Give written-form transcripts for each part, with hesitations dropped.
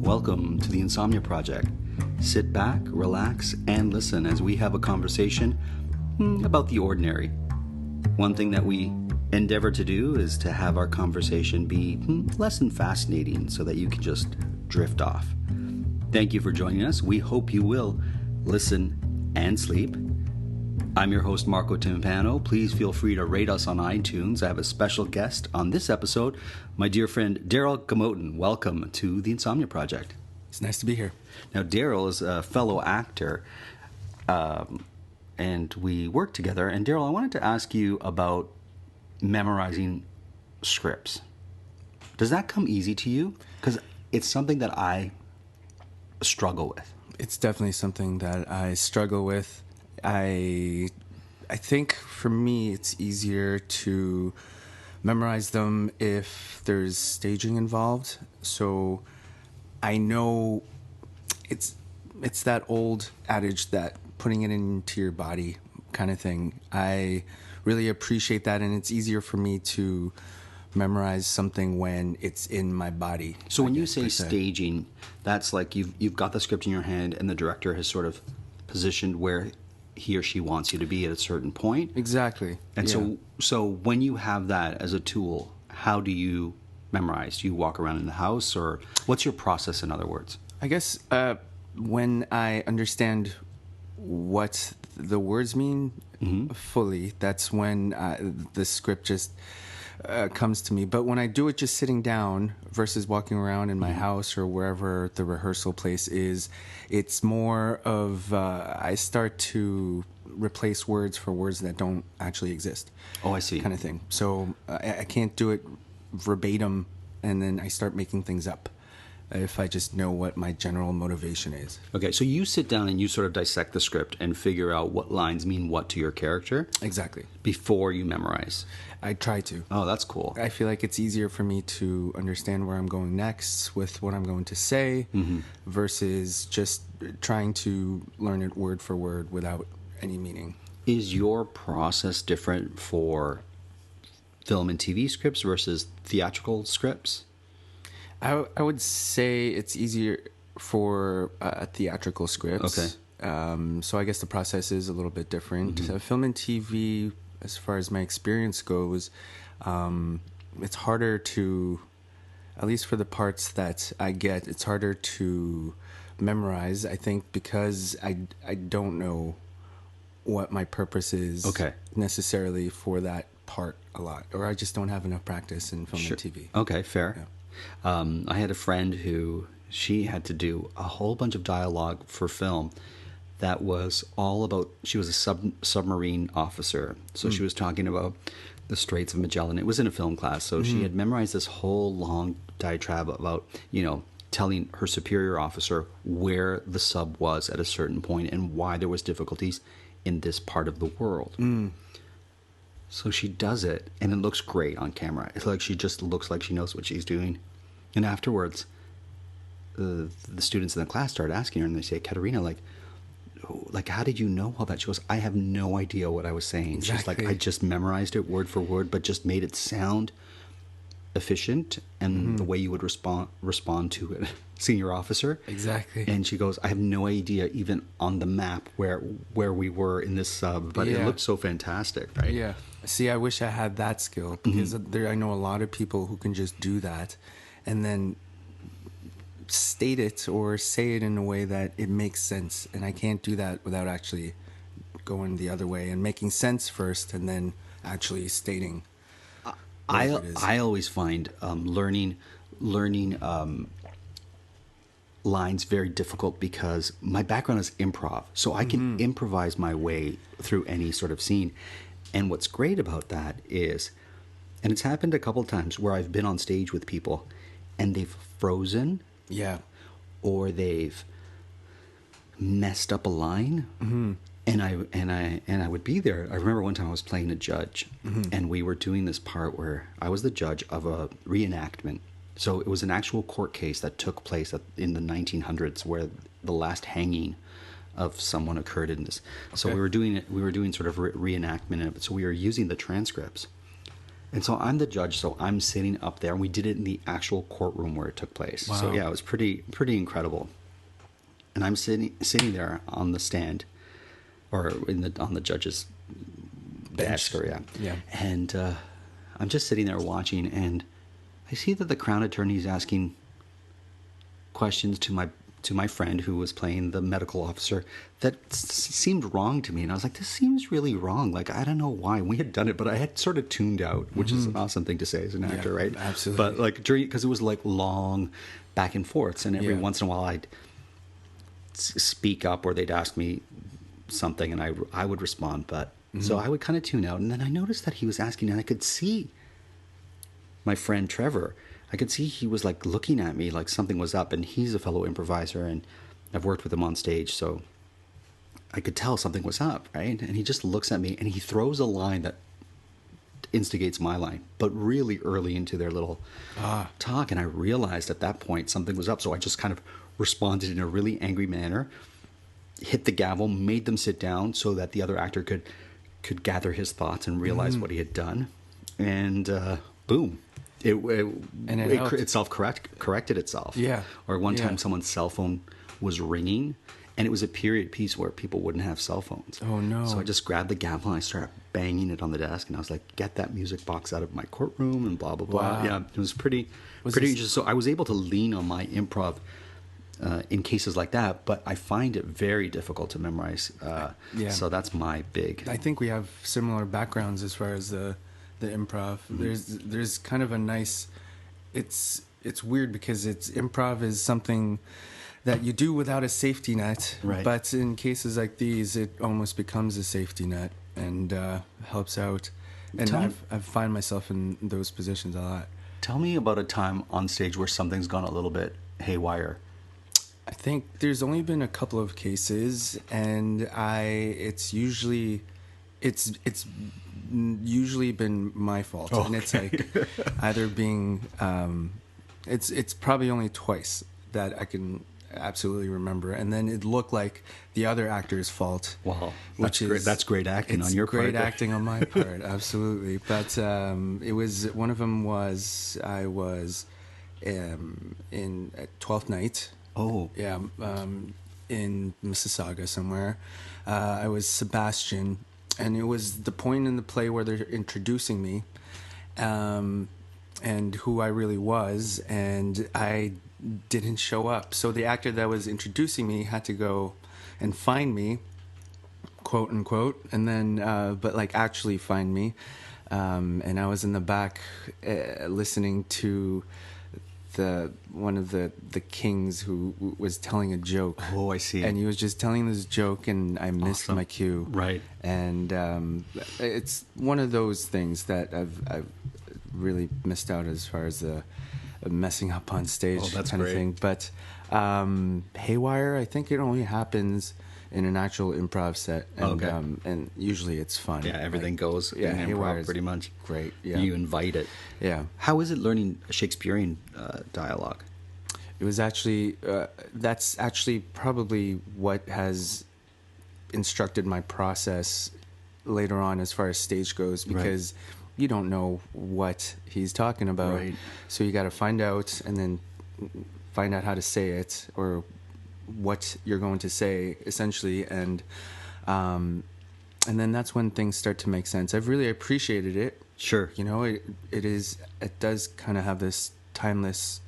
Welcome to the Insomnia Project. Sit back, relax, and listen as we have a conversation about the ordinary. One thing that we endeavor to do is to have our conversation be less than fascinating so that you can just drift off. Thank you for joining us. We hope you will listen and sleep. I'm your host, Marco Timpano. Please feel free to rate us on iTunes. I have a special guest on this episode, my dear friend, Darrel Gamotin. Welcome to the Insomnia Project. It's nice to be here. Now, Darrel is a fellow actor, and we work together. And Darrel, I wanted to ask you about memorizing scripts. Does that come easy to you? Because it's something that I struggle with. It's definitely something that I struggle with. I think for me it's easier to memorize them if there's staging involved. So I know it's that old adage that putting it into your body kind of thing. I really appreciate that, and it's easier for me to memorize something when it's in my body. So when you say staging, that's like you've got the script in your hand and the director has sort of positioned where he or she wants you to be at a certain point. Exactly. And so when you have that as a tool, how do you memorize? Do you walk around in the house, or what's your process, in other words? I guess when I understand what the words mean fully, that's when the script just comes to me. But when I do it just sitting down versus walking around in my house or wherever the rehearsal place is, it's more of I start to replace words for words that don't actually exist. Oh, I see. Kind of thing. So I can't do it verbatim, and then I start making things up if I just know what my general motivation is. Okay, so you sit down and you sort of dissect the script and figure out what lines mean what to your character? Exactly. Before you memorize? I try to. Oh, that's cool. I feel like it's easier for me to understand where I'm going next with what I'm going to say versus just trying to learn it word for word without any meaning. Is your process different for film and TV scripts versus theatrical scripts? I would say it's easier for theatrical scripts. Okay. So I guess the process is a little bit different. Film and TV, as far as my experience goes, it's harder to, at least for the parts that I get, it's harder to memorize, I think, because I don't know what my purpose is necessarily for that part a lot, or I just don't have enough practice in film and TV. Okay, fair. Yeah. I had a friend who, she had to do a whole bunch of dialogue for film that was all about, she was a submarine officer. So she was talking about the Straits of Magellan. It was in a film class. So she had memorized this whole long diatribe about, telling her superior officer where the sub was at a certain point and why there was difficulties in this part of the world. So she does it, and it looks great on camera. It's like she just looks like she knows what she's doing. And afterwards, the students in the class started asking her, and they say, Katerina, like, how did you know all that? She goes, I have no idea what I was saying. Exactly. She's like, I just memorized it word for word, but just made it sound efficient and the way you would respond to a senior officer. Exactly. And she goes, I have no idea even on the map where we were in this sub, but it looked so fantastic, right? Yeah. See, I wish I had that skill, because I know a lot of people who can just do that and then state it or say it in a way that it makes sense. And I can't do that without actually going the other way and making sense first and then actually stating. I always find learning lines very difficult because my background is improv, so I can improvise my way through any sort of scene. And what's great about that is, and it's happened a couple times where I've been on stage with people and they've frozen, or they've messed up a line. And I would be there. I remember one time I was playing a judge, and we were doing this part where I was the judge of a reenactment. So it was an actual court case that took place in the 1900s, where the last hanging of someone occurred in this. So we were doing sort of reenactment of it. So we were using the transcripts, And so I'm the judge, so I'm sitting up there, and we did it in the actual courtroom where it took place. Wow. So yeah, it was pretty incredible. And I'm sitting there on the stand, or on the judge's desk, or Yeah. and I'm just sitting there watching, and I see that the Crown Attorney is asking questions to my friend who was playing the medical officer that seemed wrong to me, and I was like, this seems really wrong. Like, I don't know why we had done it, but I had sort of tuned out, which is an awesome thing to say as an actor, right? Absolutely. But like because it was like long back and forths, and every once in a while I'd speak up, or they'd ask me something, and I would respond, but so I would kind of tune out, and then I noticed that he was asking, and I could see my friend Trevor. I could see he was like looking at me like something was up, and he's a fellow improviser, and I've worked with him on stage, so I could tell something was up, right? And he just looks at me, and he throws a line that instigates my line, but really early into their little talk, and I realized at that point something was up, so I just kind of responded in a really angry manner, hit the gavel, made them sit down so that the other actor could gather his thoughts and realize what he had done, and boom. It self-corrected itself. Yeah. Or one time someone's cell phone was ringing, and it was a period piece where people wouldn't have cell phones. Oh, no. So I just grabbed the gavel and I started banging it on the desk, and I was like, get that music box out of my courtroom, and blah, blah, blah. Wow. Yeah, it was pretty interesting. So I was able to lean on my improv in cases like that, but I find it very difficult to memorize. So that's my big... I think we have similar backgrounds as far as the improv. There's kind of a nice, it's weird because improv is something that you do without a safety net, right? But in cases like these, it almost becomes a safety net and helps out. And I find myself in those positions a lot. Tell me about a time on stage where something's gone a little bit haywire. I think there's only been a couple of cases, and it's usually been my fault. Oh, and it's like either being it's probably only twice that I can absolutely remember, and then it looked like the other actor's fault. Wow, that's great acting on your part. Great acting on my part, absolutely. But it was one of them was I was in at 12th Night. Oh yeah, in Mississauga somewhere. I was Sebastian. And it was the point in the play where they're introducing me, and who I really was, and I didn't show up. So the actor that was introducing me had to go and find me, quote unquote, and then, but like actually find me. And I was in the back listening to one of the kings who was telling a joke. Oh, I see. And he was just telling this joke, and I missed my cue. Right. And it's one of those things that I've really missed out as far as the messing up on stage kind of thing. But haywire, I think it only happens in an actual improv set, and and usually it's fun. Yeah, everything goes in improv pretty much. Great. Yeah, you invite it. Yeah. How is it learning Shakespearean dialogue? It was actually that's actually probably what has instructed my process later on as far as stage goes, because you don't know what he's talking about, so you got to find out, and then find out how to say it, or what you're going to say, essentially, and then that's when things start to make sense. I've really appreciated it. Sure. You know, it does kind of have this timeless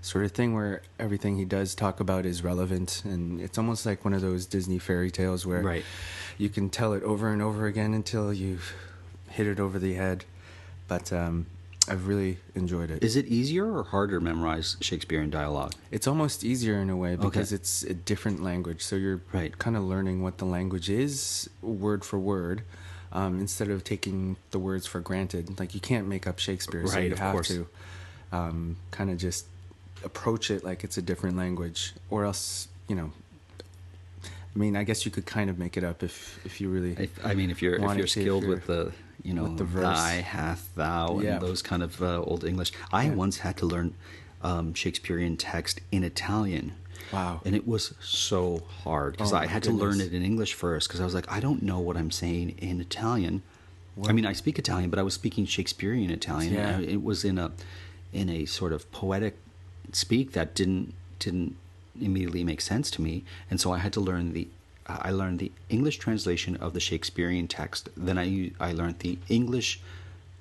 sort of thing where everything he does talk about is relevant, and it's almost like one of those Disney fairy tales where you can tell it over and over again until you've hit it over the head. But I've really enjoyed it. Is it easier or harder to memorize Shakespearean dialogue? It's almost easier in a way, because it's a different language. So you're kind of learning what the language is, word for word, instead of taking the words for granted. Like, you can't make up Shakespeare, so you have to kind of just approach it like it's a different language, or else, you know, I mean, I guess you could kind of make it up if you really. If you're skilled with the, you know, with the verse. Thy hath thou, and those kind of Old English. I once had to learn Shakespearean text in Italian. Wow. And it was so hard, because I had to learn it in English first, because I was like, I don't know what I'm saying in Italian. I mean, I speak Italian, but I was speaking Shakespearean Italian. Yeah. It was in a sort of poetic speak that didn't immediately make sense to me, and so I had to learn I learned the English translation of the Shakespearean text. Then I learned the English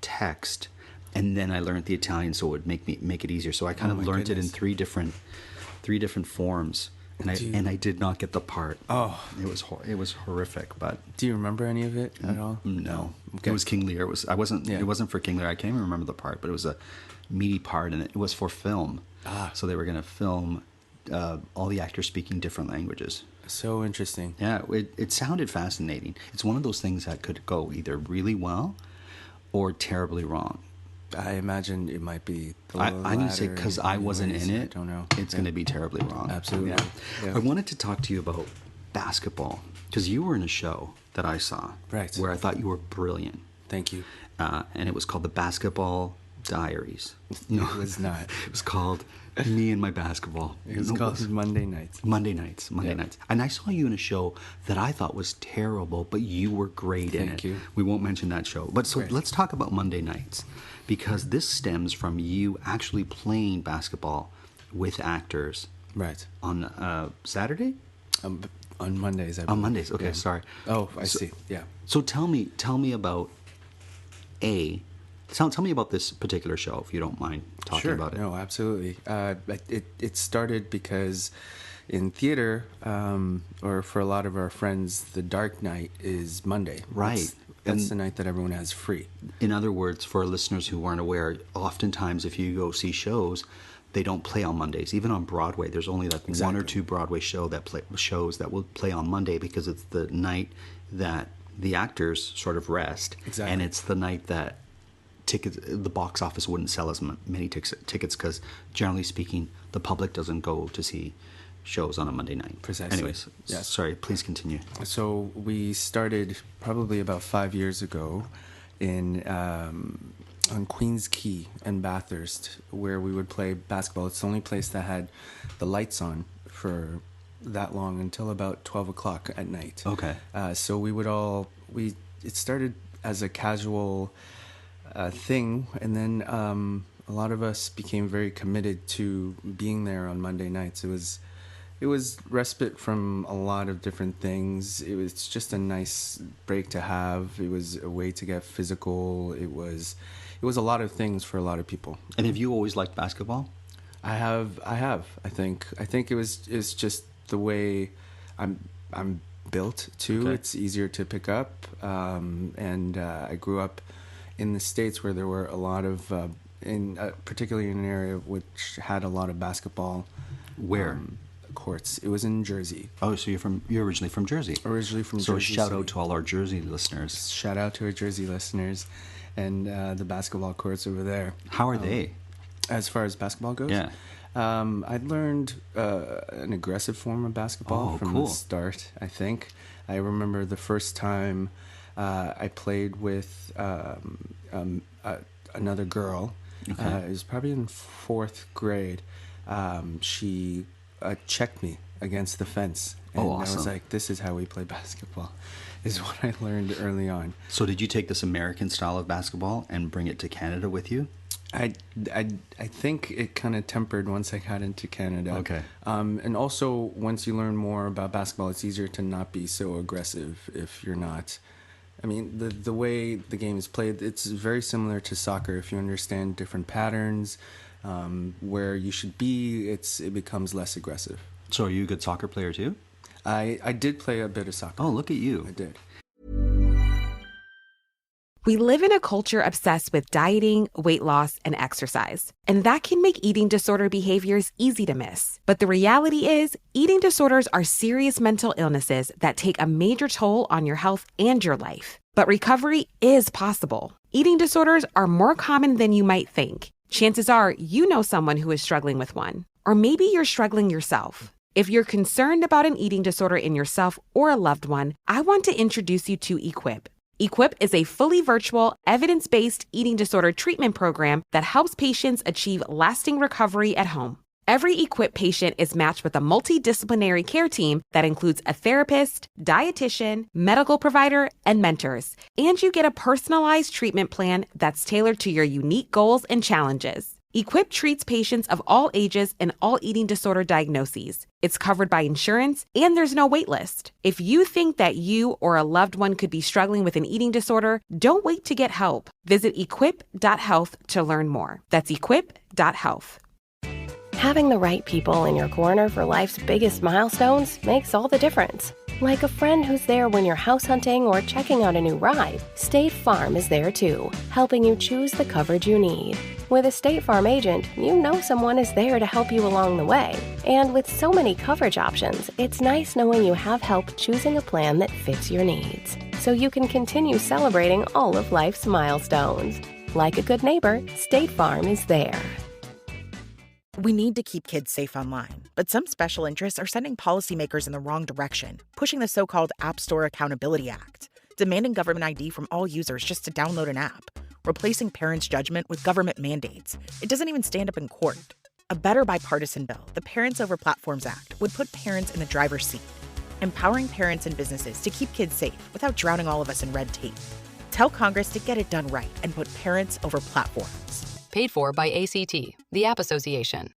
text, and then I learned the Italian, so it would make it easier. So I kind of learned it in three different forms. And I did not get the part. Oh, it was horrific. But do you remember any of it at all? No, Okay. It was King Lear. It wasn't for King Lear. I can't even remember the part, but it was a meaty part, and it was for film. So they were going to film all the actors speaking different languages. So interesting. Yeah, it sounded fascinating. It's one of those things that could go either really well or terribly wrong. I imagine it might be the I'm going to say, latter because I wasn't ways. in it, I don't know. It's going to be terribly wrong. Absolutely. Yeah. I wanted to talk to you about basketball, because you were in a show that I saw, right, where I thought you were brilliant. Thank you. And it was called The Basketball Diaries. No, it was not. It was called Me and My Basketball. It was called Monday Nights. Monday Nights. And I saw you in a show that I thought was terrible, but you were great in it. Thank you. We won't mention that show. But so Great. Let's talk about Monday Nights, because this stems from you actually playing basketball with actors. Right. On Saturday? On Mondays, I believe. On Mondays, okay, Yeah. sorry. Oh, I see. Yeah. So tell me about tell me about this particular show, if you don't mind talking about it. No, absolutely. It started because in theater, or for a lot of our friends, the dark night is Monday. Right. That's the night that everyone has free. In other words, for listeners who aren't aware, oftentimes if you go see shows, they don't play on Mondays. Even on Broadway, there's only like one or two Broadway shows that will play on Monday, because it's the night that the actors sort of rest. Exactly. And it's the night that the box office wouldn't sell as many tickets, because generally speaking, the public doesn't go to see shows on a Monday night. Precisely. Anyways, Yes. Sorry, please continue. So we started probably about 5 years ago on Queens Quay in Bathurst, where we would play basketball. It's the only place that had the lights on for that long, until about 12 o'clock at night. Okay. So it started as a casual thing, and then a lot of us became very committed to being there on Monday nights. It was respite from a lot of different things. It was just a nice break to have. It was a way to get physical. It was a lot of things for a lot of people. And have you always liked basketball? I have. I think it's just the way I'm built too. Okay. It's easier to pick up. And I grew up in the States, where there were a lot of, particularly in an area which had a lot of basketball. Where? Courts. It was in Jersey. Oh, so you're originally from Jersey. Originally from So Jersey. shout City. out to all our Jersey listeners. Shout out to our Jersey listeners, and the basketball courts over there. How are they? As far as basketball goes? Yeah. I'd learned an aggressive form of basketball from the start, I think. I remember the first time I played with another girl. Okay. It was probably in 4th grade. She checked me against the fence. And awesome. I was like, this is how we play basketball, is what I learned early on. So did you take this American style of basketball and bring it to Canada with you? I think it kind of tempered once I got into Canada. Okay. And also, once you learn more about basketball, it's easier to not be so aggressive if you're not. I mean, the way the game is played, it's very similar to soccer. If you understand different patterns, where you should be, it becomes less aggressive. So are you a good soccer player too? I did play a bit of soccer. Oh, look at you. I did. We live in a culture obsessed with dieting, weight loss, and exercise. And that can make eating disorder behaviors easy to miss. But the reality is, eating disorders are serious mental illnesses that take a major toll on your health and your life. But recovery is possible. Eating disorders are more common than you might think. Chances are you know someone who is struggling with one. Or maybe you're struggling yourself. If you're concerned about an eating disorder in yourself or a loved one, I want to introduce you to Equip. Equip is a fully virtual, evidence-based eating disorder treatment program that helps patients achieve lasting recovery at home. Every Equip patient is matched with a multidisciplinary care team that includes a therapist, dietitian, medical provider, and mentors. And you get a personalized treatment plan that's tailored to your unique goals and challenges. Equip treats patients of all ages and all eating disorder diagnoses. It's covered by insurance, and there's no wait list. If you think that you or a loved one could be struggling with an eating disorder, don't wait to get help. Visit equip.health to learn more. That's equip.health. Having the right people in your corner for life's biggest milestones makes all the difference. Like a friend who's there when you're house hunting or checking out a new ride, State Farm is there too, helping you choose the coverage you need. With a State Farm agent, you know someone is there to help you along the way. And with so many coverage options, it's nice knowing you have help choosing a plan that fits your needs, so you can continue celebrating all of life's milestones. Like a good neighbor, State Farm is there. We need to keep kids safe online, but some special interests are sending policymakers in the wrong direction, pushing the so-called App Store Accountability Act, demanding government ID from all users just to download an app, replacing parents' judgment with government mandates. It doesn't even stand up in court. A better bipartisan bill, the Parents Over Platforms Act, would put parents in the driver's seat, empowering parents and businesses to keep kids safe without drowning all of us in red tape. Tell Congress to get it done right and put parents over platforms. Paid for by ACT, the App Association.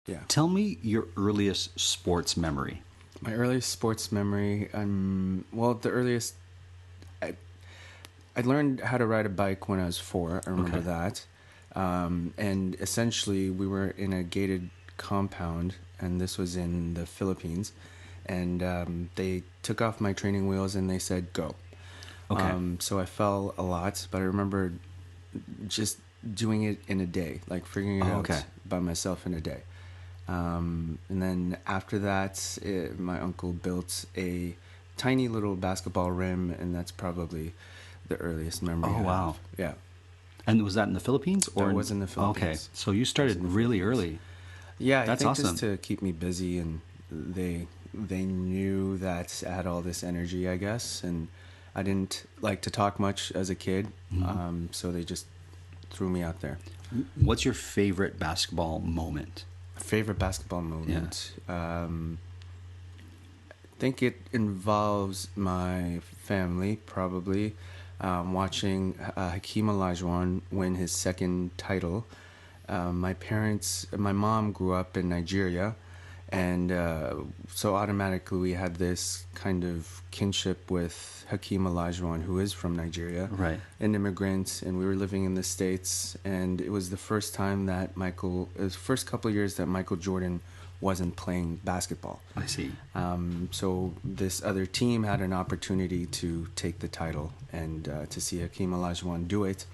Yeah. Tell me your earliest sports memory. My earliest sports memory, the earliest, I learned how to ride a bike when I was 4. I remember that. And essentially, we were in a gated compound, and this was in the Philippines. And they took off my training wheels and they said, go. Okay. So I fell a lot, but I remember just doing it in a day, like figuring it out by myself in a day. And then after that, my uncle built a tiny little basketball rim, and that's probably the earliest memory. Oh, wow. Yeah. And was that in the Philippines? Or was in the Philippines. Okay, so you started really early. Yeah, that's I think awesome. Just to keep me busy, and they knew that I had all this energy, I guess, and I didn't like to talk much as a kid, so they just threw me out there. What's your favorite basketball moment? Favorite basketball moment? Yeah. I think it involves my family, probably. Watching Hakeem Olajuwon win his second title. My mom grew up in Nigeria, and so automatically we had this kind of kinship with Hakeem Olajuwon, who is from Nigeria, right? An immigrant, and we were living in the States, and it was the first time that first couple of years that Michael Jordan wasn't playing basketball. I see. So this other team had an opportunity to take the title, and to see Hakeem Olajuwon do it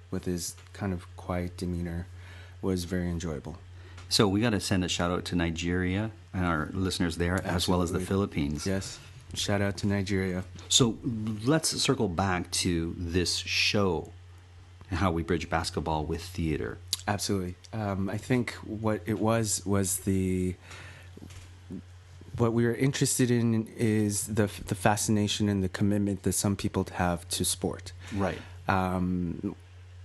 with his kind of quiet demeanor was very enjoyable. So we got to send a shout out to Nigeria and our listeners there, Absolutely. as well as the Philippines. Yes. Shout out to Nigeria. So let's circle back to this show and how we bridge basketball with theater. Absolutely. I think what it was what we were interested in is the fascination and the commitment that some people have to sport. Right.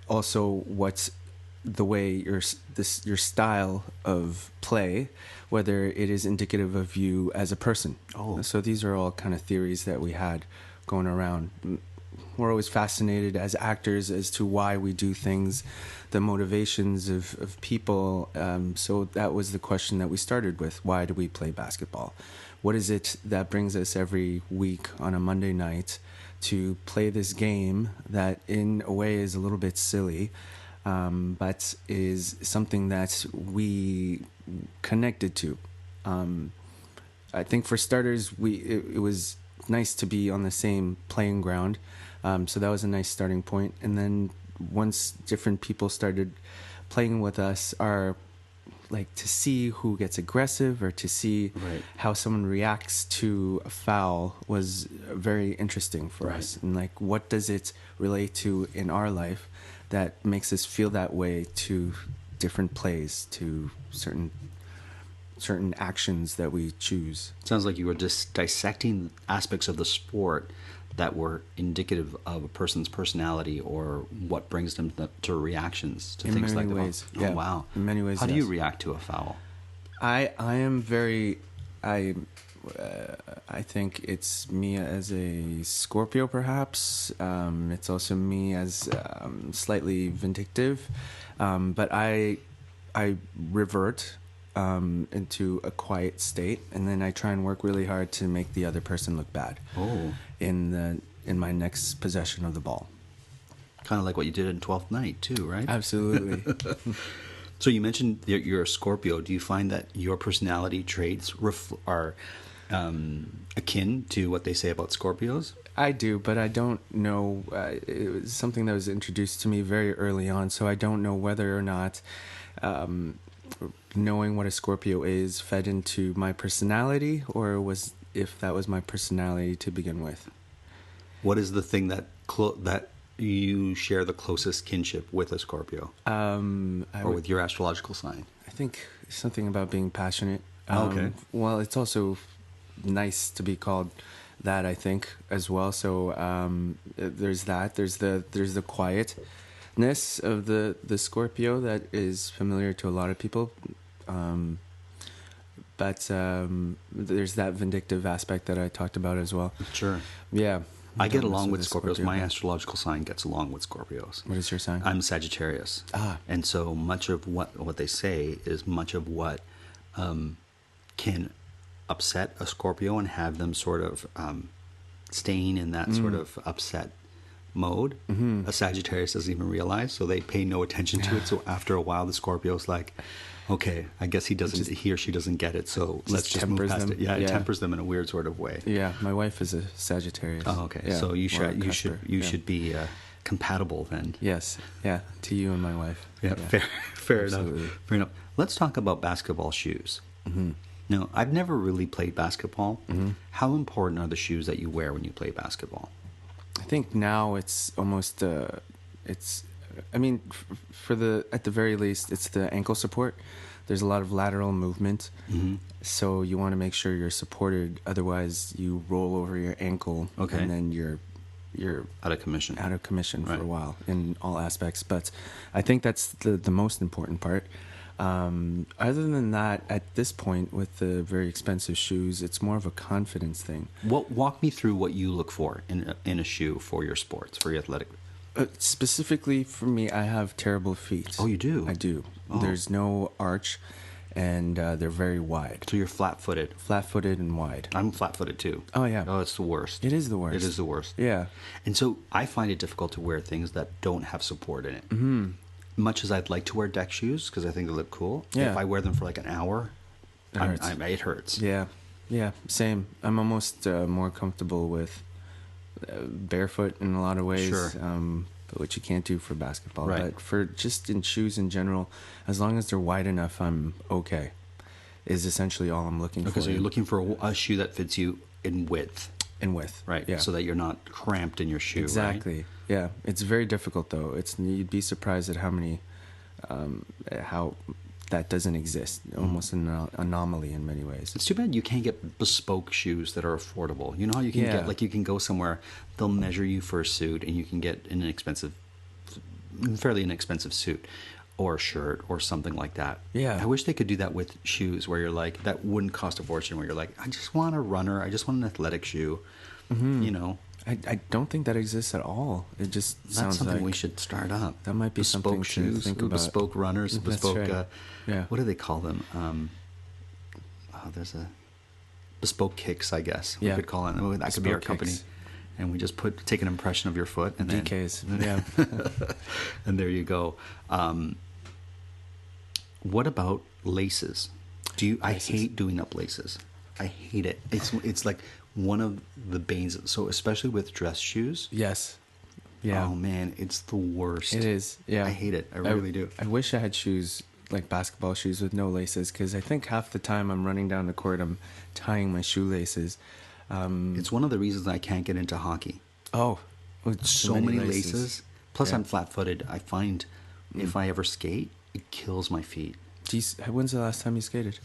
Also, what's the way your style of play, whether it is indicative of you as a person. Oh. So these are all kind of theories that we had going around. We're always fascinated as actors as to why we do things, the motivations of people. So that was the question that we started with. Why do we play basketball? What is it that brings us every week on a Monday night to play this game that in a way is a little bit silly, but is something that we connected to? I think for starters, it was nice to be on the same playing ground. So that was a nice starting point. And then once different people started playing with us, to see who gets aggressive or to see how someone reacts to a foul was very interesting for us. And what does it relate to in our life that makes us feel that way to different plays, to certain actions that we choose. Sounds like you were just dissecting aspects of the sport that were indicative of a person's personality or what brings them to reactions to In things many like ways, that. yeah. Oh, wow. In many ways, How do you yes. react to a foul? I am very, I think it's me as a Scorpio, perhaps. It's also me as slightly vindictive, but I revert into a quiet state, and then I try and work really hard to make the other person look bad. Oh. In my next possession of the ball. Kind of like what you did in 12th Night, too, right? Absolutely. So you mentioned that you're a Scorpio. Do you find that your personality traits are akin to what they say about Scorpios? I do, but I don't know. It was something that was introduced to me very early on, so I don't know whether or not knowing what a Scorpio is fed into my personality, or was if that was my personality to begin with. What is the thing that that you share the closest kinship with a Scorpio, or with your astrological sign? I think something about being passionate. Okay. Well, it's also nice to be called that, I think, as well. So there's that. There's the quietness of the Scorpio that is familiar to a lot of people. But there's that vindictive aspect that I talked about as well. Sure. Yeah. I get along with the Scorpios. Scorpio, My yeah. astrological sign gets along with Scorpios. What is your sign? I'm Sagittarius. And so much of what they say is much of what can upset a Scorpio and have them sort of staying in that sort of upset mode. A Sagittarius doesn't even realize, so they pay no attention to it. So after a while, the Scorpio's like, okay, I guess he or she doesn't get it, so let's just move past it. Yeah, it tempers them in a weird sort of way. Yeah, my wife is a Sagittarius. Oh, okay. Yeah, So you we're should be compatible then. Yes, yeah, to you and my wife. Yeah, fair enough. Absolutely. Fair enough. Let's talk about basketball shoes. Now, I've never really played basketball. How important are the shoes that you wear when you play basketball? I think now it's almost I mean, at the very least, it's the ankle support. There's a lot of lateral movement, so you want to make sure you're supported. Otherwise, you roll over your ankle, and then you're Out of commission. For a while in all aspects. But I think that's the most important part. Other than that, at this point, with the very expensive shoes, it's more of a confidence thing. Walk me through what you look for in a shoe for your sports, for your athletic. Specifically for me, I have terrible feet. Oh, you do? I do. Oh. There's no arch, and they're very wide. So you're flat-footed. Flat-footed and wide. I'm flat-footed too. Oh, yeah. Oh, it's the worst. It is the worst. It is the worst. Yeah. And so I find it difficult to wear things that don't have support in it. Much as I'd like to wear deck shoes because I think they look cool. Yeah. If I wear them for like an hour, it hurts. Yeah. Yeah, same. I'm almost more comfortable with barefoot in a lot of ways. Sure. Which you can't do for basketball. Right. But for just in shoes in general, as long as they're wide enough, I'm okay. Is essentially all I'm looking for. Okay, so you're looking for a shoe that fits you in width. In width. Right. Yeah. So that you're not cramped in your shoe. Exactly. Right? Yeah. It's very difficult though. You'd be surprised at how many, how that doesn't exist. Almost an anomaly in many ways. It's too bad you can't get bespoke shoes that are affordable. You know how you can get, like, you can go somewhere, they'll measure you for a suit, and you can get fairly inexpensive suit or shirt or something like that. Yeah. I wish they could do that with shoes where you're like, that wouldn't cost a fortune, where you're like, I just want a runner, I just want an athletic shoe, you know. I don't think that exists at all. It just sounds That's something like we should start up. that might be bespoke something shoes, to think or about. bespoke runners, That's bespoke. right. Yeah. What do they call them? There's a bespoke kicks, I guess. Yeah. We could call it. That could be our Bespoke company. kicks. And we just take an impression of your foot, and then DKs. Yeah. and there you go. What about laces? I hate doing up laces. I hate it. It's like one of the banes. So especially with dress shoes. Yes. Yeah. Oh man, it's the worst. It is. Yeah. I hate it. I really do. I wish I had shoes like basketball shoes with no laces, because I think half the time I'm running down the court, I'm tying my shoelaces. It's one of the reasons I can't get into hockey. Oh, So many laces. Plus, Yeah. I'm flat-footed. I find if I ever skate, it kills my feet. When's the last time you skated?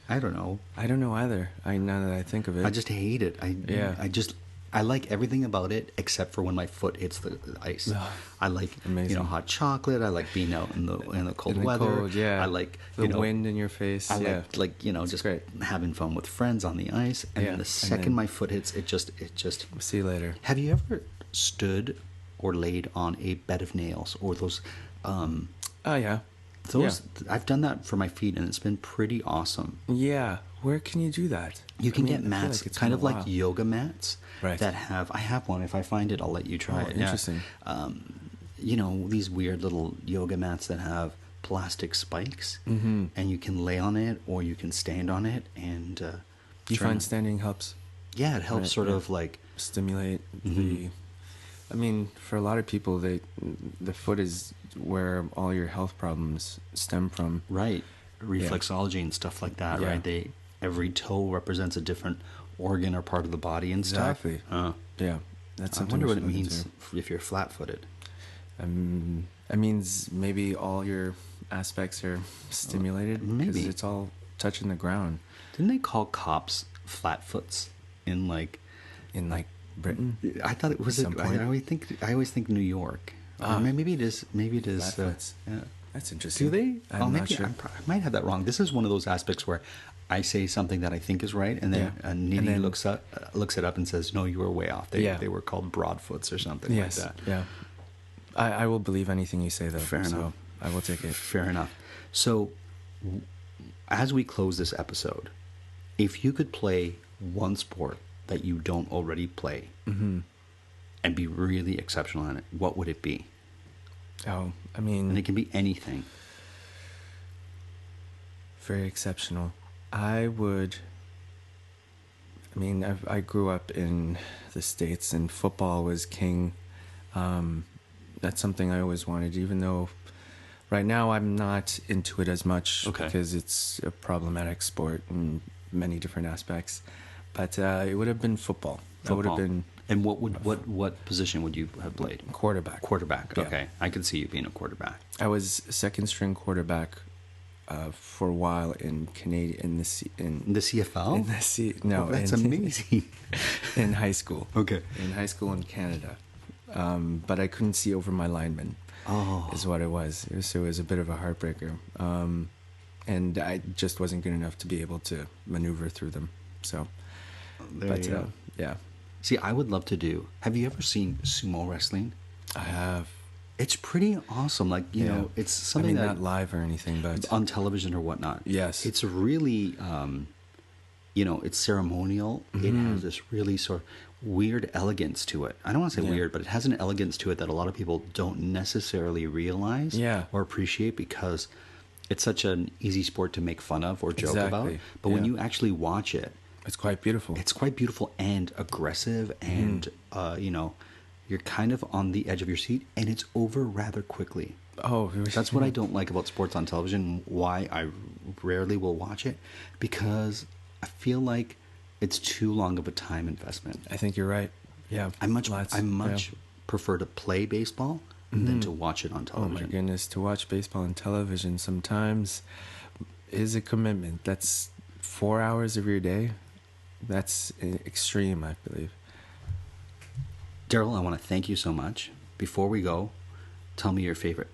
I don't know. I don't know either. Now that I think of it, I just hate it. I like everything about it except for when my foot hits the ice. I like Amazing. hot chocolate. I like being out in the cold In the weather. cold, yeah. I like the wind in your face. I like just great. having fun with friends on the ice. And Yeah, then the and second then- my foot hits, it just. See you later. Have you ever stood or laid on a bed of nails or those? Oh yeah. Those I've done that for my feet, and it's been pretty awesome. Yeah. Where can you do that? You can get I feel mats, like it's kind been of a like while. yoga mats Right. that have. I have one. If I find it, I'll let you try Oh, it. Yeah. interesting. These weird little yoga mats that have plastic spikes, and you can lay on it or you can stand on it, and You find standing helps yeah, it helps Right, sort yeah. of like stimulate the. I mean, for a lot of people, the foot is where all your health problems stem from. right reflexology and stuff like that. Yeah. Right, every toe represents a different organ or part of the body and stuff. Exactly. Yeah, that's I something wonder we what it should look means into. if you're flat-footed. That means maybe all your aspects are stimulated. Maybe. Because it's all touching the ground Didn't they call cops flatfoots in like? in like Britain. I thought it was. At some point. I always think New York. Or maybe it is. Maybe it is. Flatfoots. Yeah. That's interesting. Do they? I'm maybe not sure. I might have that wrong. This is one of those aspects where I say something that I think is right, and then Yeah. Nidhi And then- looks it up and says, "No, you were way off. They were called broadfoots or something Yes. like that." Yeah. I will believe anything you say, though. Fair so enough. I will take it. Fair enough. So, as we close this episode, if you could play one sport that you don't already play and be really exceptional in it, what would it be? Oh, I And mean, it can be anything. very exceptional. I grew up in the States and football was king. That's something I always wanted, even though right now I'm not into it as much because it's a problematic sport in many different aspects. But it would have been football. I would have been And what position would you have played? quarterback. Quarterback. Yeah. Okay, I could see you being a quarterback. I was second string quarterback for a while in Canadian in the CFL. in the C, no, that's in, amazing. in high school. Okay. In high school in Canada, but I couldn't see over my linemen. Oh. Is what it was. So it was a bit of a heartbreaker, and I just wasn't good enough to be able to maneuver through them. So, There you go. Yeah, See, I would love to do. Have you ever seen sumo wrestling? I have. It's pretty awesome. Like you know, it's something that not live or anything, but on television or whatnot. Yes. It's really, it's ceremonial. It has this really sort of weird elegance to it. I don't want to say weird, but it has an elegance to it that a lot of people don't necessarily realize or appreciate because it's such an easy sport to make fun of or joke about. But when you actually watch it, it's quite beautiful. it's quite beautiful and aggressive and, you're kind of on the edge of your seat and it's over rather quickly. Oh, That's what I don't like about sports on television, why I rarely will watch it, because I feel like it's too long of a time investment. I think you're right. Yeah, I much prefer to play baseball than to watch it on Oh television. my goodness, to watch baseball on television sometimes is a commitment. That's 4 hours of your day. That's extreme, I believe. Darrel, I want to thank you so much. Before we go, tell me your favorite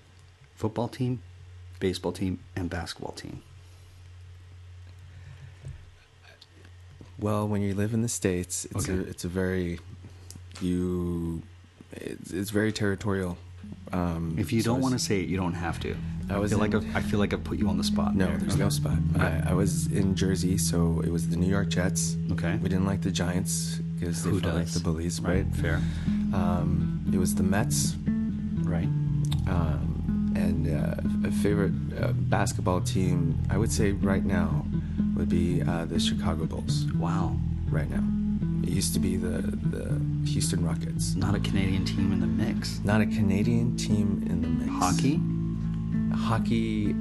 football team, baseball team, and basketball team. Well, when you live in the States, it's very territorial. If you don't want to say it, you don't have to. I feel like I've put you on the spot. No, there. there's no spot. I was in Jersey, so it was the New York Jets. Okay. We didn't like the Giants because they felt like the bullies, right? Fair. It was the Mets. Right. And a favorite basketball team, I would say right now, would be the Chicago Bulls. Wow. Right now. It used to be the Houston Rockets. Not a Canadian team in the mix. Not a Canadian team in the mix. Hockey,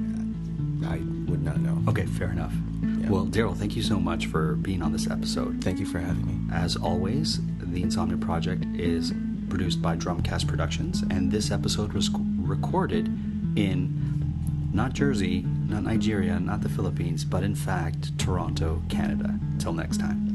I would not know. Okay, fair enough. Yeah. Well, Darrel, thank you so much for being on this episode. Thank you for having me. As always, the Insomnia Project is produced by Drumcast Productions, and this episode was recorded in not Jersey, not Nigeria, not the Philippines, but in fact, Toronto, Canada. Till next time.